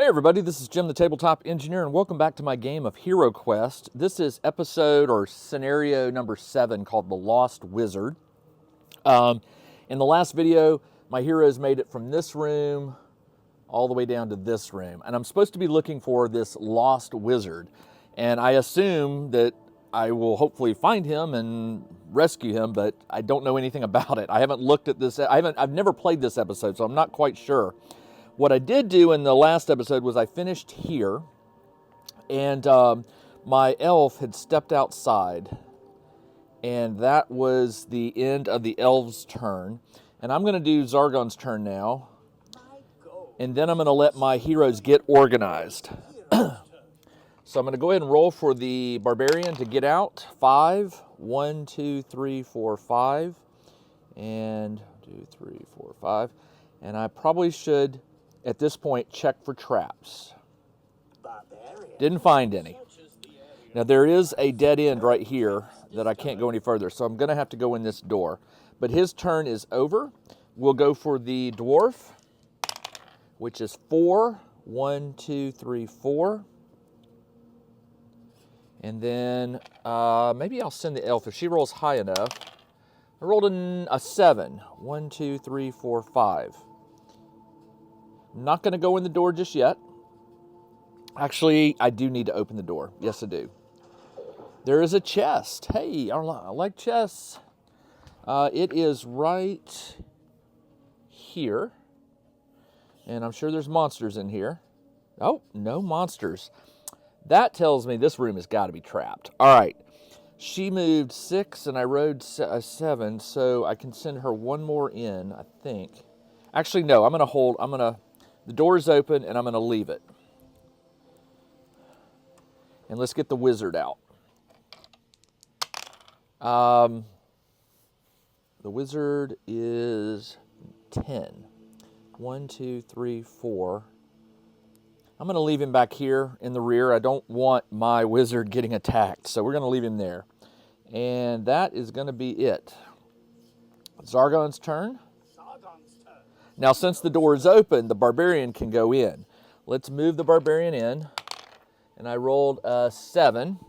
everybody, this is Jim the Tabletop Engineer, and welcome back to my game of HeroQuest. This is episode or scenario number 7 called The Lost Wizard. In the last video, my heroes made it from this room all the way down to this room, and I'm supposed to be looking for this lost wizard, and I assume that I will hopefully find him and rescue him, but I don't know anything about it. I haven't looked at this. I've never played this episode, so I'm not quite sure. What I did do in the last episode was I finished here, and my elf had stepped outside, and that was the end of the elf's turn. And I'm going to do Zargon's turn now, and then I'm going to let my heroes get organized. So I'm going to go ahead and roll for the barbarian to get out. 5, 1, 2, 3, 4, 5, and 2, 3, 4, 5. And I probably should, at this point, check for traps. Didn't find any. Now there is a dead end right here that I can't go any further, so I'm going to have to go in this door. But his turn is over. We'll go for the dwarf, which is 4, 1, 2, 3, 4. And then maybe I'll send the elf if she rolls high enough. I rolled a 7. 1, 2, 3, 4, 5. I'm not going to go in the door just yet. Actually, I do need to open the door. Yes, I do. There is a chest. Hey, I like chests. It is right here. And I'm sure there's monsters in here. Oh, no monsters. That tells me this room has got to be trapped. All right. She moved 6 and I rode 7, so I can send her one more in, I think. Actually, no, I'm going to hold. The door is open and I'm going to leave it. And let's get the wizard out. The wizard is 10. 1, 2, 3, 4. I'm going to leave him back here in the rear. I don't want my wizard getting attacked, so we're going to leave him there. And that is going to be it. Zargon's turn. Now, since the door is open, the barbarian can go in. Let's move the barbarian in. And I rolled a 7.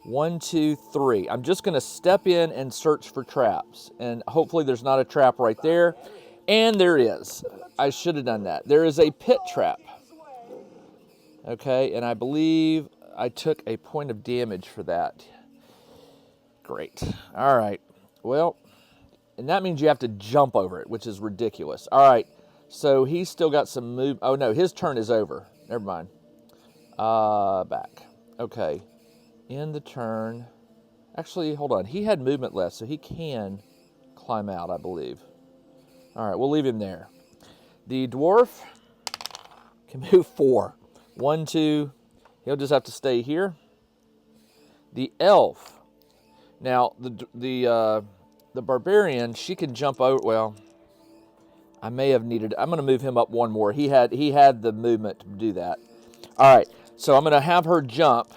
1, 2, 3. I'm just going to step in and search for traps. And hopefully there's not a trap right there. And there is. I should have done that. There is a pit trap. Okay, and I believe I took a point of damage for that. Great. All right. Well, and that means you have to jump over it, which is ridiculous. All right. So he's still got some move. Oh, no, his turn is over. Never mind. Back. Okay. End the turn. Actually, hold on. He had movement left, so he can climb out, I believe. All right, we'll leave him there. The dwarf can move 4. 1, 2. He'll just have to stay here. The elf. Now, the barbarian, she can jump over. Well, I may have needed. I'm going to move him up one more. He had the movement to do that. All right. So I'm going to have her jump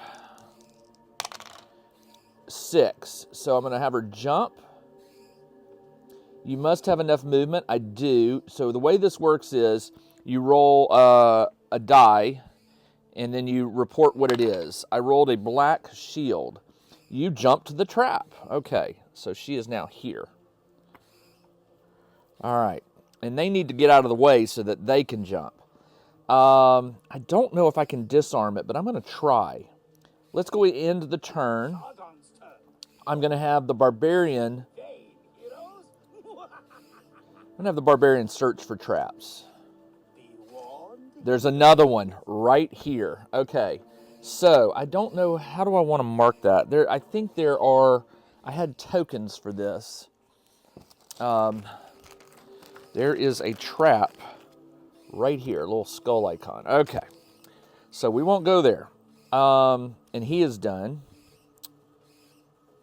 6. So I'm going to have her jump. You must have enough movement. I do. So the way this works is you roll a die, and then you report what it is. I rolled a black shield. You jumped the trap. Okay. So she is now here. All right. And they need to get out of the way so that they can jump. I don't know if I can disarm it, but I'm going to try. Let's go into the turn. I'm going to have the barbarian. I'm going to have the barbarian search for traps. There's another one right here. Okay. So I don't know. How do I want to mark that? I think there are. I had tokens for this. There is a trap right here, a little skull icon. Okay, so we won't go there. And he is done.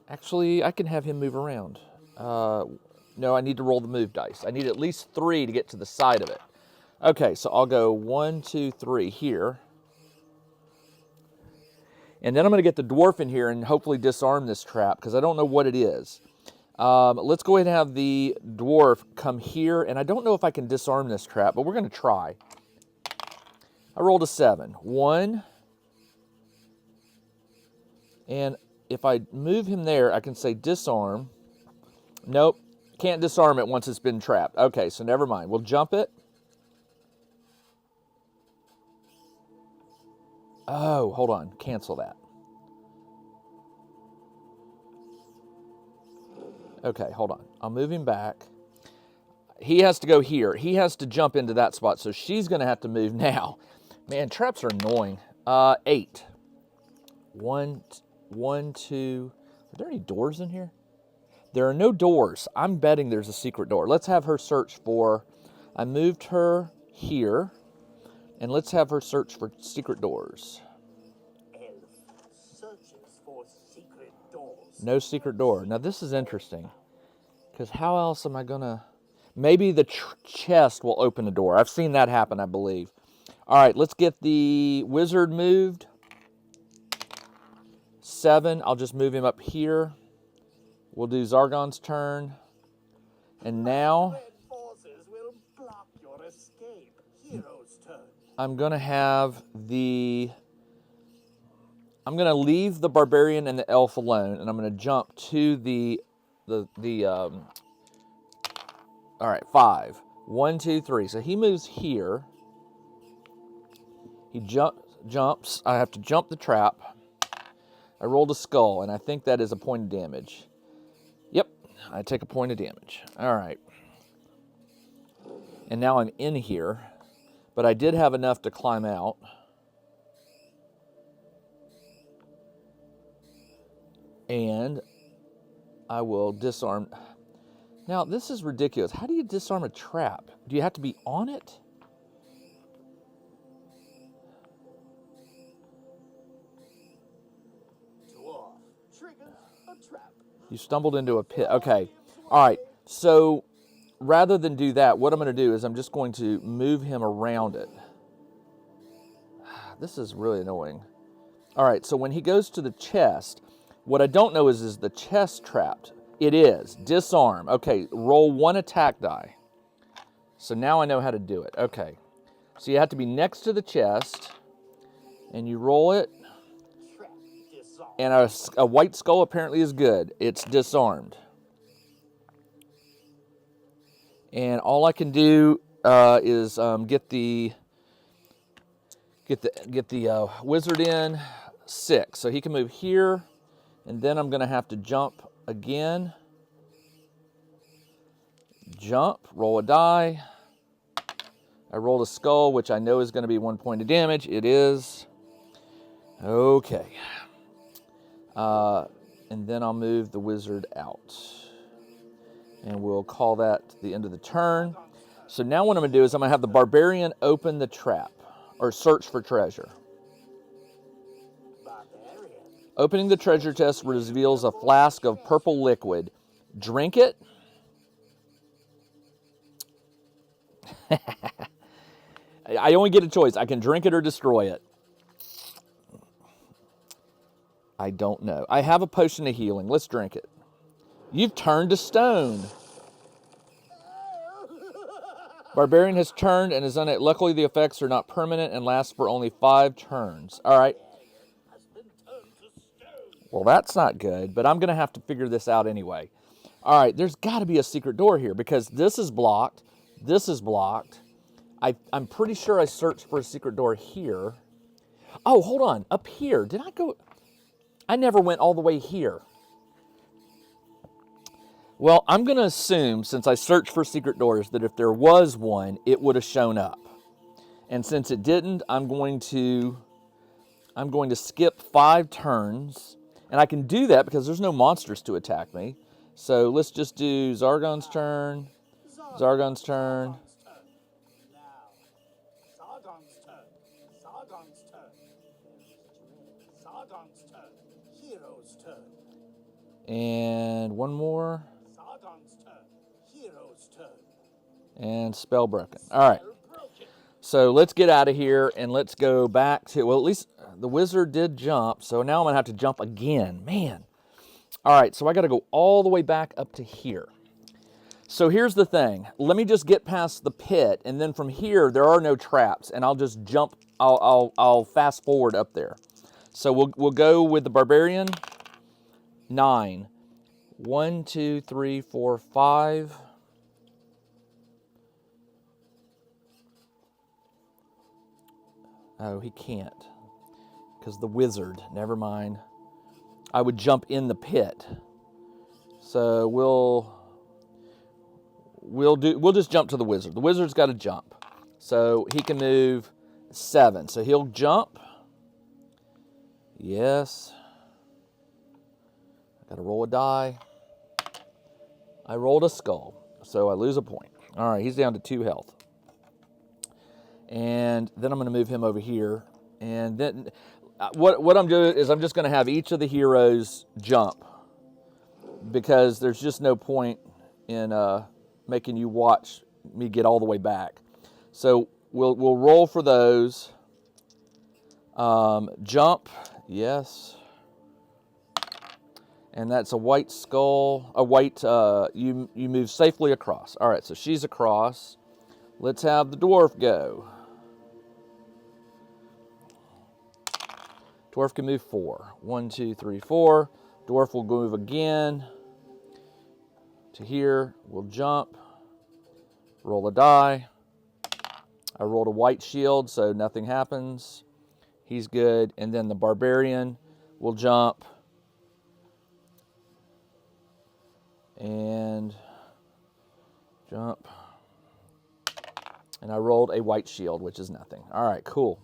Actually, I can have him move around. No, I need to roll the move dice. I need at least 3 to get to the side of it. Okay, so I'll go 1, 2, 3 here. And then I'm going to get the dwarf in here and hopefully disarm this trap because I don't know what it is. Let's go ahead and have the dwarf come here. And I don't know if I can disarm this trap, but we're going to try. I rolled a 7. 1. And if I move him there, I can say disarm. Nope, can't disarm it once it's been trapped. Okay, so never mind. We'll jump it. Oh, hold on. Cancel that. Okay, hold on. I'll move him back. He has to go here. He has to jump into that spot, so she's going to have to move now. Man, traps are annoying. 8. 1, 2. Are there any doors in here? There are no doors. I'm betting there's a secret door. Let's have her search for... I moved her here, and let's have her search for secret doors. Elf searches for secret doors. No secret door. Now, this is interesting, because how else am I going to... Maybe the chest will open the door. I've seen that happen, I believe. All right, let's get the wizard moved. 7, I'll just move him up here. We'll do Zargon's turn. And now... Red forces will block your escape. Hero's turn. I'm going to have the... I'm going to leave the barbarian and the elf alone, and I'm going to jump to the all right, 5. 1, 2, 3. So he moves here. He jumps. I have to jump the trap. I rolled a skull, and I think that is a point of damage. Yep, I take a point of damage. All right. And now I'm in here, but I did have enough to climb out. And I will disarm. Now, this is ridiculous. How do you disarm a trap? Do you have to be on it? Dwarf triggers a trap. You stumbled into a pit. Okay. All right. So rather than do that, what I'm going to do is I'm just going to move him around it. This is really annoying. All right. So when he goes to the chest, what I don't know is the chest trapped? It is. Disarm. Okay, roll 1 attack die. So now I know how to do it. Okay. So you have to be next to the chest, and you roll it. Trap disarmed. And a white skull apparently is good. It's disarmed. And all I can do is get the wizard in. 6. So he can move here, and then I'm going to have to jump again. Jump, roll a die. I rolled a skull, which I know is going to be 1 point of damage. It is. Okay. And then I'll move the wizard out. And we'll call that the end of the turn. So now what I'm going to do is I'm going to have the barbarian open the trap, or search for treasure. Barbarian. Opening the treasure chest reveals a flask of purple liquid. Drink it. I only get a choice. I can drink it or destroy it. I don't know. I have a potion of healing. Let's drink it. You've turned to stone. Barbarian has turned and is unable. Luckily, the effects are not permanent and last for only 5 turns. All right. Has been turned to stone. Well, that's not good, but I'm going to have to figure this out anyway. All right, there's got to be a secret door here because this is blocked. This is blocked. I'm pretty sure I searched for a secret door here. Oh, hold on. Up here. Did I go? I never went all the way here. Well, I'm going to assume, since I searched for secret doors, that if there was one, it would have shown up. And since it didn't, I'm going to skip 5 turns. And I can do that because there's no monsters to attack me. So let's just do Zargon's turn. Zargon's turn. Now, Sargon's turn. Sargon's turn. Sargon's turn. Hero's turn. And one more. Sargon's turn. Hero's turn. And spell broken. All right. Spell broken. So let's get out of here and let's go back to, well, at least the wizard did jump. So now I'm going to have to jump again. Man. All right. So I got to go all the way back up to here. So here's the thing. Let me just get past the pit, and then from here there are no traps, and I'll just jump. I'll fast forward up there. So we'll go with the barbarian. 9. 1, 2, 3, 4, 5. Oh, he can't, because the wizard. Never mind. I would jump in the pit. So we'll just jump to the wizard. The wizard's got to jump. So he can move 7. So he'll jump. Yes. I got to roll a die. I rolled a skull, so I lose a point. All right, he's down to 2 health. And then I'm going to move him over here. And then what I'm doing is I'm just going to have each of the heroes jump, because there's just no point in making you watch me get all the way back. So we'll roll for those. Jump, yes. And that's a white skull, a white, you move safely across. All right, so she's across. Let's have the dwarf go. Dwarf can move 4. 1, 2, 3, 4. Dwarf will move again to here. We'll jump. Roll a die. I rolled a white shield, so nothing happens. He's good. And then the barbarian will jump. And jump. And I rolled a white shield, which is nothing. All right, cool.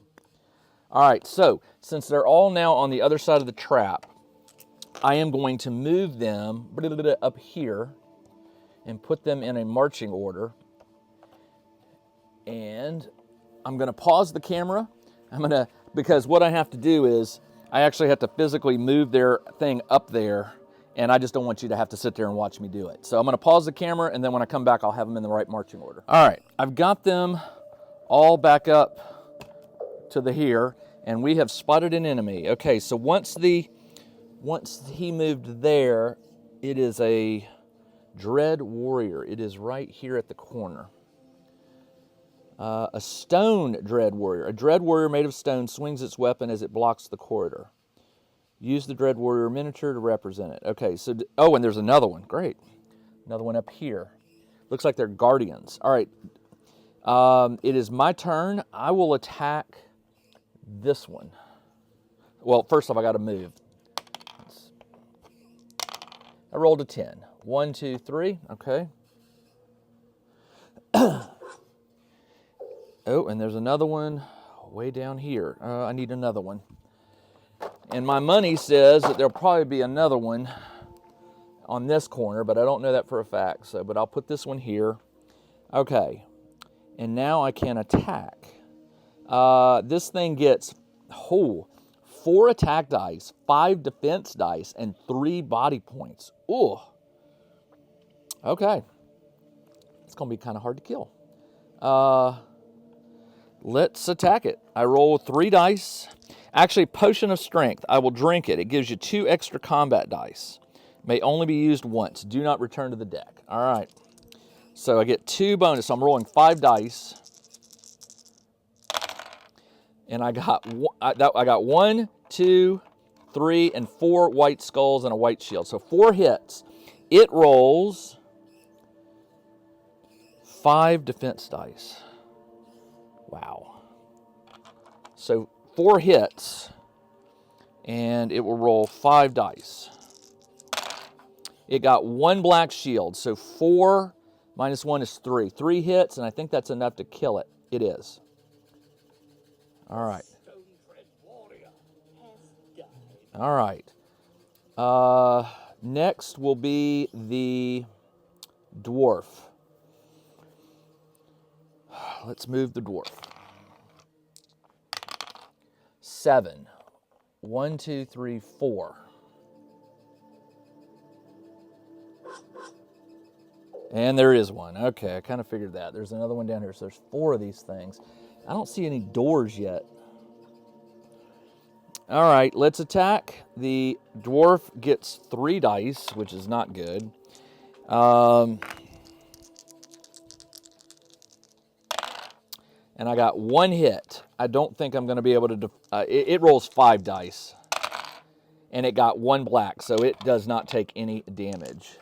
All right, so since they're all now on the other side of the trap, I am going to move them up here and put them in a marching order. And I'm going to pause the camera. Because what I have to do is I actually have to physically move their thing up there, and I just don't want you to have to sit there and watch me do it. So I'm going to pause the camera, and then when I come back, I'll have them in the right marching order. All right, I've got them all back up to the here, and we have spotted an enemy. Okay, so once he moved there, it is a dread warrior. It is right here at the corner. A stone dread warrior. A dread warrior made of stone swings its weapon as it blocks the corridor. Use the dread warrior miniature to represent it. Okay, so, and there's another one. Great. Another one up here. Looks like they're guardians. All right. It is my turn. I will attack this one. Well, first off, I got to move. I rolled a 10. 1, 2, 3. Okay. Oh, and there's another one way down here. I need another one. And my money says that there'll probably be another one on this corner, but I don't know that for a fact. So, but I'll put this one here. Okay. And now I can attack. This thing gets 4 attack dice, 5 defense dice, and 3 body points. Ooh. Okay. It's going to be kind of hard to kill. Let's attack it. I roll 3 dice. Actually, Potion of Strength. I will drink it. It gives you 2 extra combat dice. May only be used once. Do not return to the deck. All right. So I get 2 bonus. So I'm rolling 5 dice. And I got 1, 2, 3, and 4 white skulls and a white shield. So 4 hits. It rolls 5 defense dice. Wow. So 4 hits, and it will roll 5 dice. It got 1 black shield, so 4 minus 1 is 3. 3 hits, and I think that's enough to kill it. It is. All right. All right. Next will be the dwarf. Let's move the dwarf. 7. 1, 2, 3, 4. And there is one. Okay, I kind of figured that. There's another one down here. So there's 4 of these things. I don't see any doors yet. All right, let's attack. The dwarf gets 3 dice, which is not good. And I got one hit. I don't think I'm going to be able to... it rolls 5 dice. And it got 1 black, so it does not take any damage.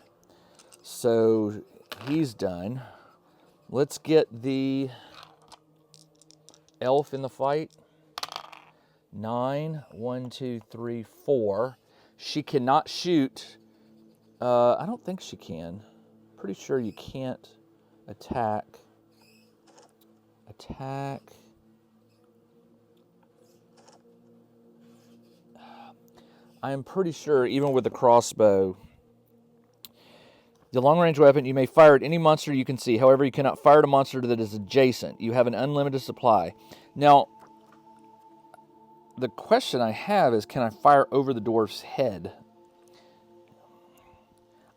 So he's done. Let's get the elf in the fight. 9, 1, 2, 3, 4. She cannot shoot. I don't think she can. Pretty sure you can't attack. I am pretty sure, even with the crossbow, the long-range weapon, you may fire at any monster you can see. However, you cannot fire at a monster that is adjacent. You have an unlimited supply. Now, the question I have is, can I fire over the dwarf's head?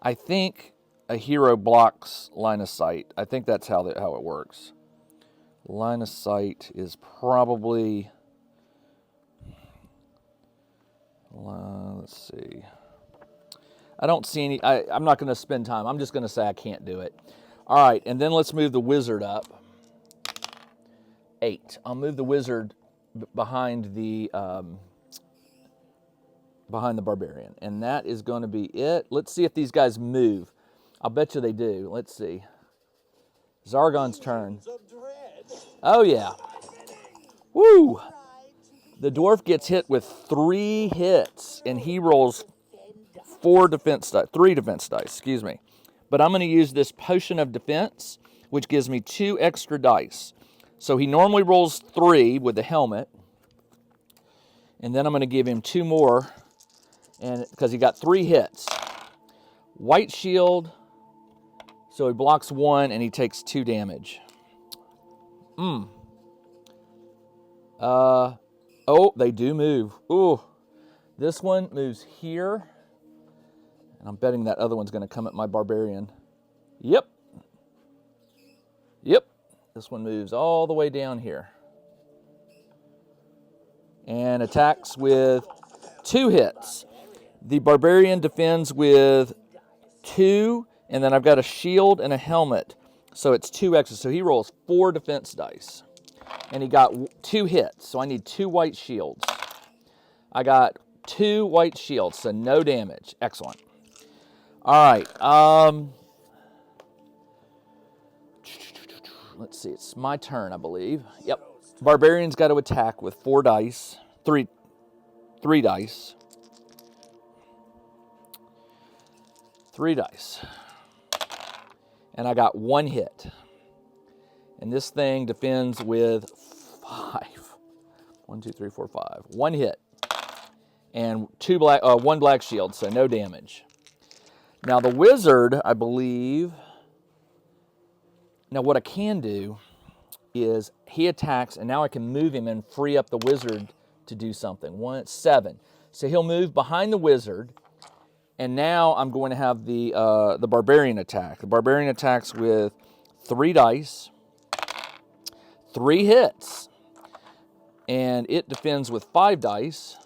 I think a hero blocks line of sight. I think that's how it works. Line of sight is probably... let's see. I don't see any... I'm not going to spend time. I'm just going to say I can't do it. All right, and then let's move the wizard up. 8. I'll move the wizard behind the barbarian, and that is going to be it. Let's see if these guys move. I'll bet you they do. Let's see. Zargon's turn. Oh yeah. Woo! The dwarf gets hit with 3 hits, and he rolls 3 defense dice, excuse me. But I'm going to use this potion of defense, which gives me 2 extra dice. So he normally rolls 3 with the helmet, and then I'm going to give him 2 more, and because he got 3 hits. White shield, so he blocks 1, and he takes 2 damage. Oh, they do move. Ooh, this one moves here, and I'm betting that other one's going to come at my barbarian. Yep. This one moves all the way down here. And attacks with 2 hits. The barbarian defends with 2, and then I've got a shield and a helmet. So it's 2 extra. So he rolls 4 defense dice. And he got 2 hits, so I need 2 white shields. I got 2 white shields, so no damage. Excellent. All right. Let's see. It's my turn, I believe. Yep. Barbarian's got to attack with 4 dice. 3 dice. 3 dice. And I got 1 hit. And this thing defends with 5. 1, 2, 3, 4, 5. 1 hit. And 1 black shield, so no damage. Now the wizard, I believe... Now what I can do is he attacks, and now I can move him and free up the wizard to do something. 7. So he'll move behind the wizard, and now I'm going to have the barbarian attack. The barbarian attacks with 3 dice. 3 hits, and it defends with 5 dice,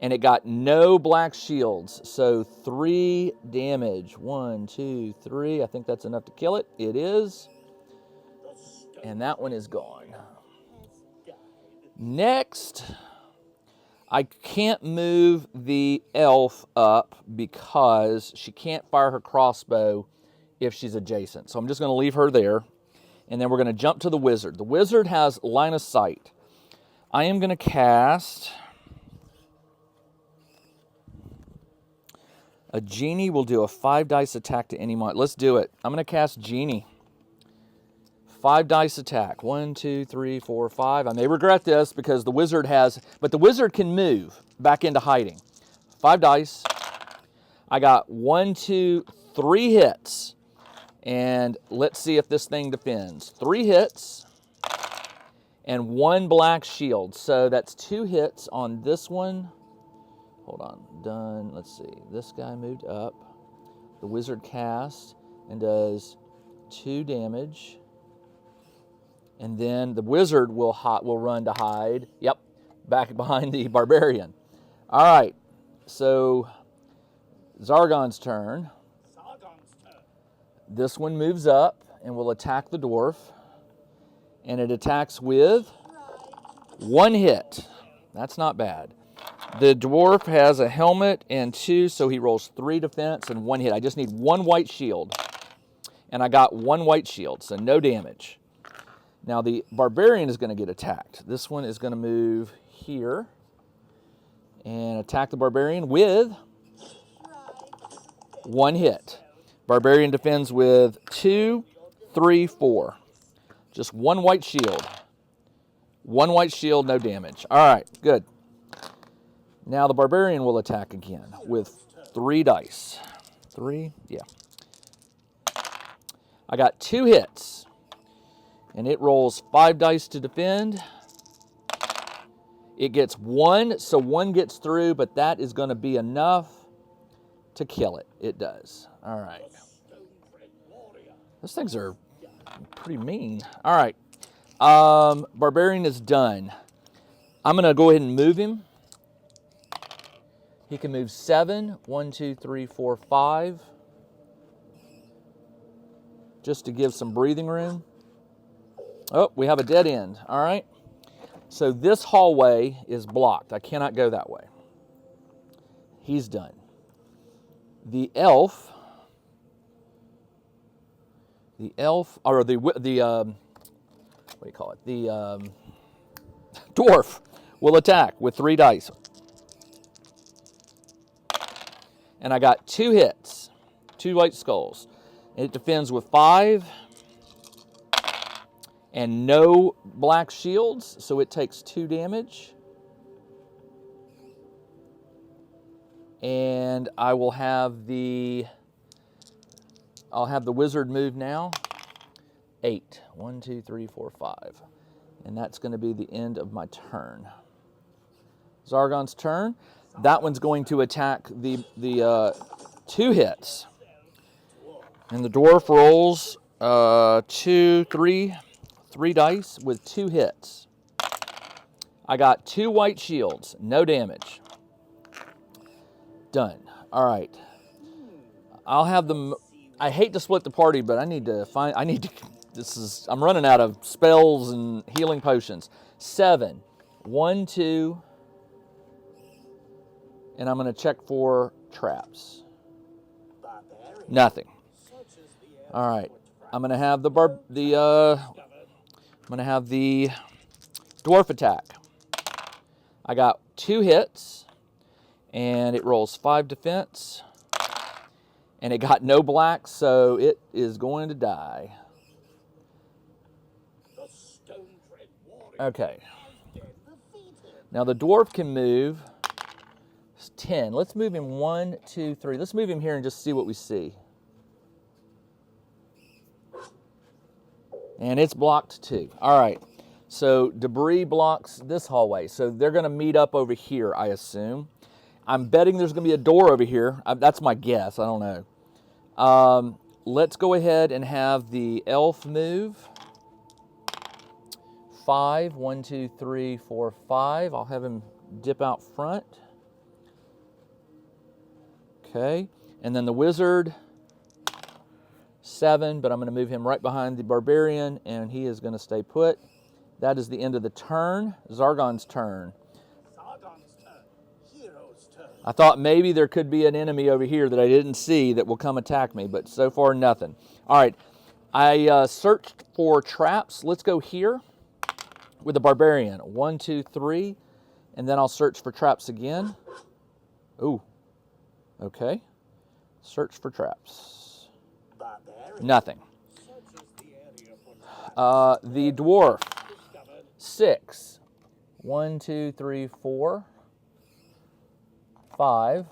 and it got no black shields, so 3 damage. 1, 2, 3. I think that's enough to kill it. It is, and that one is gone. Next, I can't move the elf up because she can't fire her crossbow if she's adjacent, so I'm just going to leave her there. And then we're going to jump to the wizard. The wizard has line of sight. I am going to cast... A genie will do a 5 dice attack to any monster. Let's do it. I'm going to cast genie. 5 dice attack. 1, 2, 3, 4, 5. I may regret this because the wizard has... But the wizard can move back into hiding. 5 dice. I got 1, 2, 3 hits. And let's see if this thing defends. 3 hits and 1 black shield. So that's 2 hits on this one. Hold on. Done. Let's see. This guy moved up. The wizard casts and does 2 damage. And then the wizard will run to hide. Yep. Back behind the barbarian. All right. So Zargon's turn. This one moves up and will attack the dwarf. And it attacks with 1 hit. That's not bad. The dwarf has a helmet and 2, so he rolls 3 defense and 1 hit. I just need 1 white shield. And I got 1 white shield, so no damage. Now the barbarian is going to get attacked. This one is going to move here and attack the barbarian with 1 hit. Barbarian defends with 2, 3, 4. Just 1 white shield. 1 white shield, no damage. All right, good. Now the barbarian will attack again with 3 dice. 3, yeah. I got 2 hits. And it rolls 5 dice to defend. It gets 1, so 1 gets through, but that is going to be enough to kill it. It does. All right. Those things are pretty mean. All right. Barbarian is done. I'm going to go ahead and move him. He can move 7. 1, 2, 3, 4, 5. Just to give some breathing room. Oh, we have a dead end. All right. So this hallway is blocked. I cannot go that way. He's done. The elf, or the what do you call it? The dwarf will attack with 3 dice. And I got 2 hits, 2 white skulls. It defends with 5 and no black shields, so it takes 2 damage. And I will have I'll have the wizard move now. 8. 1, 2, 3, 4, 5. And that's going to be the end of my turn. Zargon's turn. That one's going to attack the 2 hits. And the dwarf rolls 2, 3 dice with 2 hits. I got 2 white shields, no damage. Done. All right. I'll have them. I hate to split the party, but I'm running out of spells and healing potions. 7. 1, 2. And I'm going to check for traps. Nothing. All right. I'm going to have the dwarf attack. I got 2 hits, and it rolls 5 defense, and it got no black, so it is going to die. Okay. Now the dwarf can move 10. Let's move him 1, 2, 3. Let's move him here and just see what we see. And it's blocked too. All right. So debris blocks this hallway. So they're going to meet up over here, I assume. I'm betting there's going to be a door over here. That's my guess. I don't know. Let's go ahead and have the elf move. 5. 1, 2, 3, 4, 5. I'll have him dip out front. Okay. And then the wizard, 7, but I'm going to move him right behind the barbarian, and he is going to stay put. That is the end of the turn. Zargon's turn. Zargon's turn. Hero's turn. I thought maybe there could be an enemy over here that I didn't see that will come attack me, but so far nothing. All right. I searched for traps. Let's go here with the barbarian. 1, 2, 3, and then I'll search for traps again. Ooh. Okay. Search for traps. Nothing. The dwarf. 6. 1, 2, 3, 4, 5.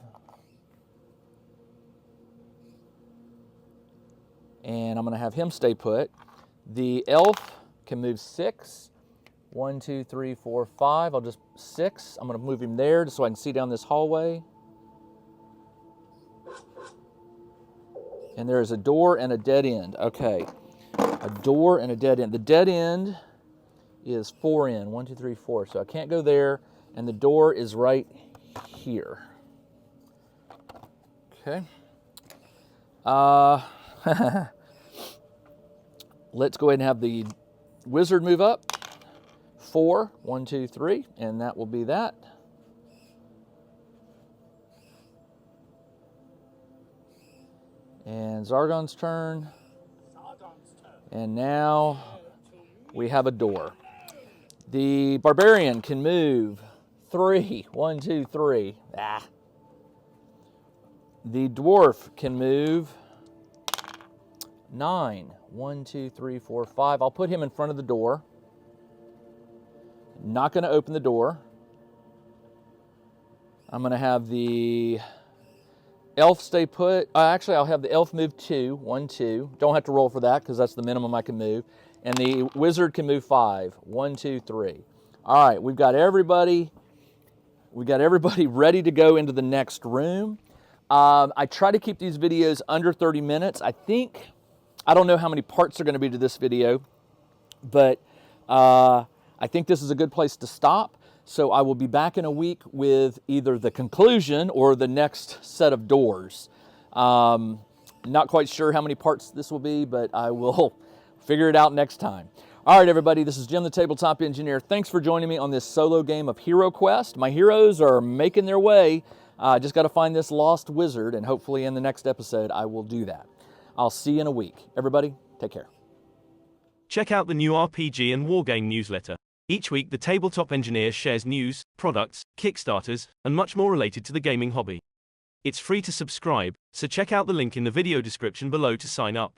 And I'm going to have him stay put. The elf can move 6. 1, 2, 3, 4, 5. I'll just 6. I'm going to move him there just so I can see down this hallway. And there is a door and a dead end. Okay. A door and a dead end. The dead end is 4 in. 1, 2, 3, 4. So I can't go there. And the door is right here. Okay. Let's go ahead and have the wizard move up. 4, 1, 2, 3, and that will be that. And Zargon's turn. And now we have a door. The barbarian can move 3, 1, 2, 3. The dwarf can move 9, 1, 2, 3, 4, 5. I'll put him in front of the door. Not going to open the door. I'm going to have the elf stay put. Actually, I'll have the elf move 2, 1, 2. Don't have to roll for that because that's the minimum I can move. And the wizard can move 5, 1, 2, 3. All right, we've got everybody. We've got everybody ready to go into the next room. I try to keep these videos under 30 minutes. I don't know how many parts are going to be to this video, but I think this is a good place to stop. So I will be back in a week with either the conclusion or the next set of doors. Not quite sure how many parts this will be, but I will figure it out next time. All right, everybody, this is Jim the Tabletop Engineer. Thanks for joining me on this solo game of HeroQuest. My heroes are making their way. I just got to find this lost wizard, and hopefully in the next episode I will do that. I'll see you in a week. Everybody, take care. Check out the new RPG and Wargame newsletter. Each week, the Tabletop Engineer shares news, products, Kickstarters, and much more related to the gaming hobby. It's free to subscribe, so check out the link in the video description below to sign up.